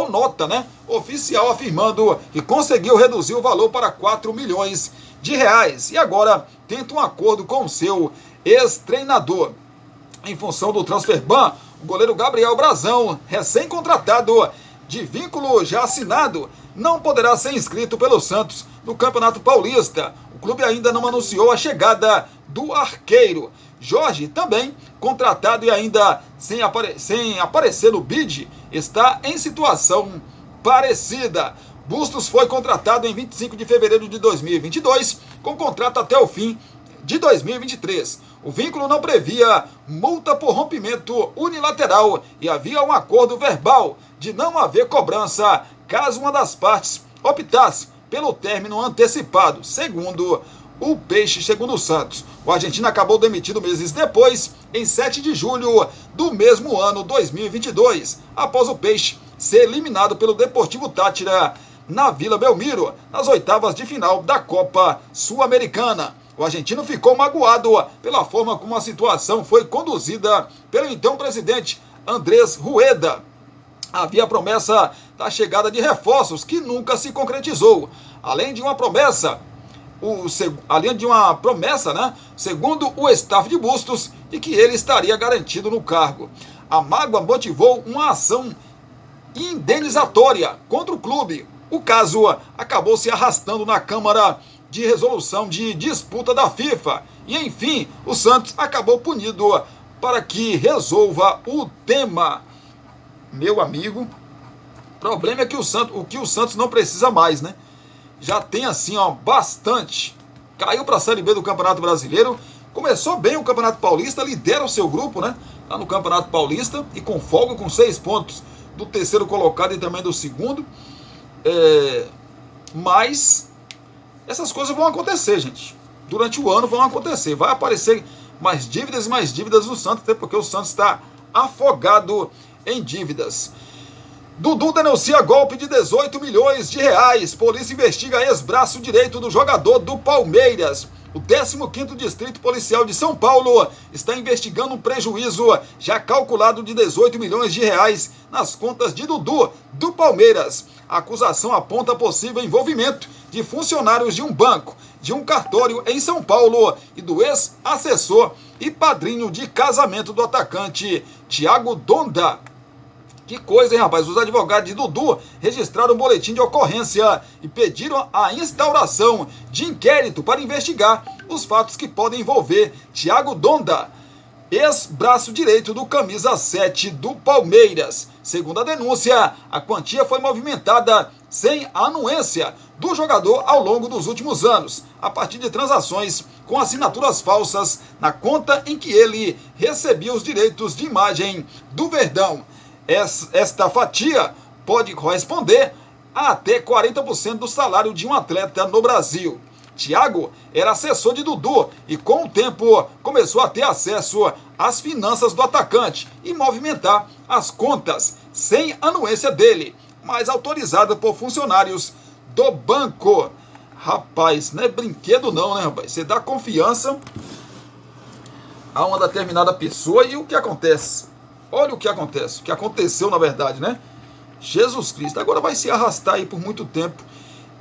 nota, oficial, afirmando que conseguiu reduzir o valor para 4 milhões de reais e agora tenta um acordo com o seu ex-treinador. Em função do transfer ban, o goleiro Gabriel Brazão, recém-contratado, de vínculo já assinado, não poderá ser inscrito pelo Santos no Campeonato Paulista. O clube ainda não anunciou a chegada do arqueiro. Jorge, também contratado e ainda sem aparecer no bid, está em situação parecida. Bustos foi contratado em 25 de fevereiro de 2022, com contrato até o fim de 2023. O vínculo não previa multa por rompimento unilateral e havia um acordo verbal de não haver cobrança caso uma das partes optasse pelo término antecipado, segundo o Peixe, segundo o Santos. O argentino acabou demitido meses depois, em 7 de julho do mesmo ano 2022, após o Peixe ser eliminado pelo Deportivo Táchira na Vila Belmiro, nas oitavas de final da Copa Sul-Americana. O argentino ficou magoado pela forma como a situação foi conduzida pelo então presidente Andrés Rueda. Havia promessa da chegada de reforços que nunca se concretizou, além de uma promessa, segundo o staff de Bustos, de que ele estaria garantido no cargo. A mágoa motivou uma ação indenizatória contra o clube. O caso acabou se arrastando na Câmara de Resolução de Disputa da FIFA e, enfim, o Santos acabou punido para que resolva o tema. Meu amigo, o problema é que o Santos não precisa mais, né? Já tem assim, bastante. Caiu para a Série B do Campeonato Brasileiro, começou bem o Campeonato Paulista, lidera o seu grupo, né? Lá no Campeonato Paulista e com folga, com 6 pontos do terceiro colocado e também do segundo. Mas essas coisas vão acontecer, gente. Durante o ano vão acontecer. Vai aparecer mais dívidas e mais dívidas no Santos, até porque o Santos está afogado em dívidas. Dudu denuncia golpe de 18 milhões de reais. Polícia investiga ex-braço direito do jogador do Palmeiras. O 15º Distrito Policial de São Paulo está investigando um prejuízo já calculado de 18 milhões de reais nas contas de Dudu, do Palmeiras. A acusação aponta possível envolvimento de funcionários de um banco, de um cartório em São Paulo e do ex-assessor e padrinho de casamento do atacante Thiago Donda. Que coisa, hein, rapaz? Os advogados de Dudu registraram um boletim de ocorrência e pediram a instauração de inquérito para investigar os fatos que podem envolver Thiago Donda, ex-braço direito do camisa 7 do Palmeiras. Segundo a denúncia, a quantia foi movimentada sem a anuência do jogador ao longo dos últimos anos, a partir de transações com assinaturas falsas na conta em que ele recebia os direitos de imagem do Verdão. Esta fatia pode corresponder a até 40% do salário de um atleta no Brasil. Thiago era assessor de Dudu e com o tempo começou a ter acesso às finanças do atacante e movimentar as contas sem anuência dele, mas autorizada por funcionários do banco. Rapaz, não é brinquedo não, né, rapaz? Você dá confiança a uma determinada pessoa e o que acontece? Olha o que acontece, o que aconteceu na verdade, né? Jesus Cristo, agora vai se arrastar aí por muito tempo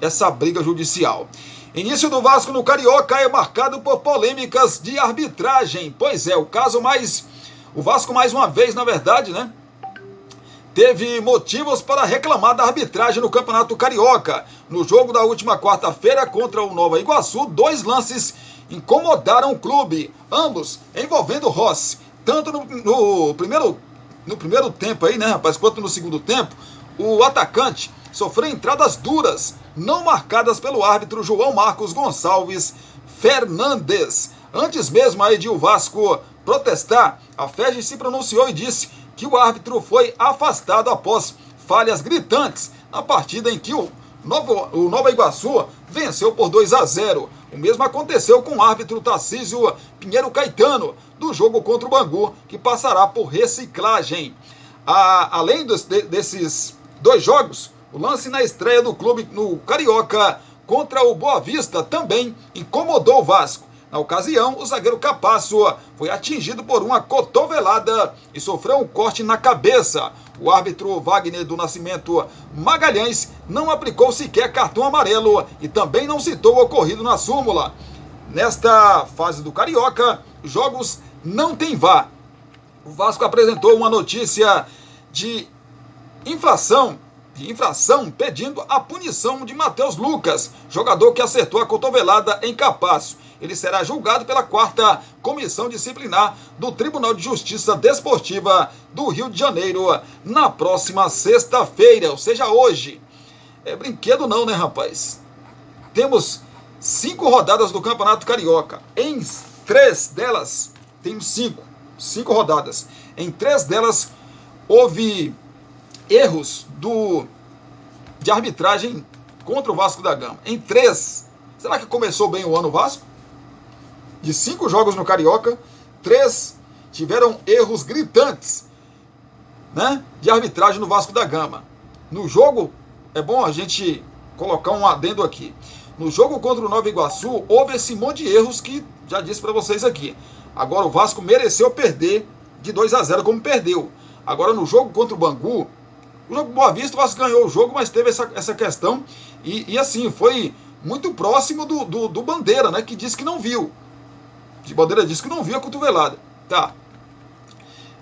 essa briga judicial. Início do Vasco no Carioca é marcado por polêmicas de arbitragem. Pois é, o Vasco mais uma vez, na verdade, né? Teve motivos para reclamar da arbitragem no Campeonato Carioca. No jogo da última quarta-feira contra o Nova Iguaçu, 2 lances incomodaram o clube, ambos envolvendo Rossi. Tanto no primeiro tempo aí, né, rapaz, quanto no segundo tempo, o atacante sofreu entradas duras, não marcadas pelo árbitro João Marcos Gonçalves Fernandes. Antes mesmo aí de o Vasco protestar, a FERJ se pronunciou e disse que o árbitro foi afastado após falhas gritantes na partida em que o Nova Iguaçu venceu por 2-0. O mesmo aconteceu com o árbitro Tarcísio Pinheiro Caetano, do jogo contra o Bangu, que passará por reciclagem. Além desses dois jogos, o lance na estreia do clube no Carioca contra o Boa Vista também incomodou o Vasco. Na ocasião, o zagueiro Capasso foi atingido por uma cotovelada e sofreu um corte na cabeça. O árbitro Wagner do Nascimento Magalhães não aplicou sequer cartão amarelo e também não citou o ocorrido na súmula. Nesta fase do Carioca, jogos não tem VAR. O Vasco apresentou uma notícia de infração pedindo a punição de Matheus Lucas, jogador que acertou a cotovelada em Capasso. Ele será julgado pela 4ª Comissão Disciplinar do Tribunal de Justiça Desportiva do Rio de Janeiro na próxima sexta-feira, ou seja, hoje. É brinquedo não, né, rapaz? Temos 5 rodadas do Campeonato Carioca. Em 3 delas, temos 5 rodadas. Em 3 delas, houve erros de arbitragem contra o Vasco da Gama. Em 3, será que começou bem o ano Vasco? De 5 jogos no Carioca, 3 tiveram erros gritantes, né, de arbitragem no Vasco da Gama. No jogo, é bom a gente colocar um adendo aqui. No jogo contra o Nova Iguaçu, houve esse monte de erros que já disse para vocês aqui. Agora o Vasco mereceu perder de 2-0 como perdeu. Agora no jogo contra o Bangu, o jogo Boa Vista, o Vasco ganhou o jogo, mas teve essa questão e assim, foi muito próximo do Bandeira, né, que disse que não viu. De Bandeira disse que não viu a cotovelada. Tá.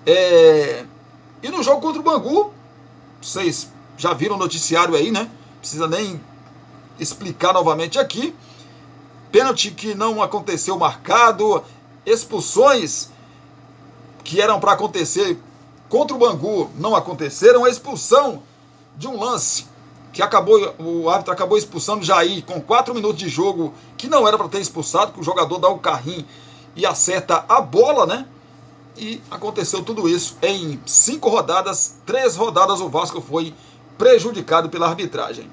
E no jogo contra o Bangu, vocês já viram o noticiário aí, né? Precisa nem explicar novamente aqui. Pênalti que não aconteceu marcado, expulsões que eram para acontecer contra o Bangu não aconteceram, a expulsão de um lance que o árbitro acabou expulsando Jair com 4 minutos de jogo, que não era para ter expulsado, que o jogador dá o carrinho e acerta a bola, né? E aconteceu tudo isso em 5 rodadas, 3 rodadas o Vasco foi prejudicado pela arbitragem.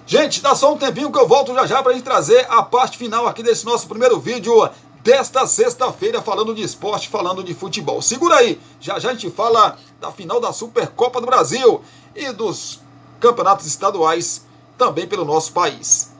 Gente, dá só um tempinho que eu volto já para a gente trazer a parte final aqui desse nosso primeiro vídeo desta sexta-feira, falando de esporte, falando de futebol. Segura aí, já a gente fala da final da Supercopa do Brasil e dos campeonatos estaduais também pelo nosso país.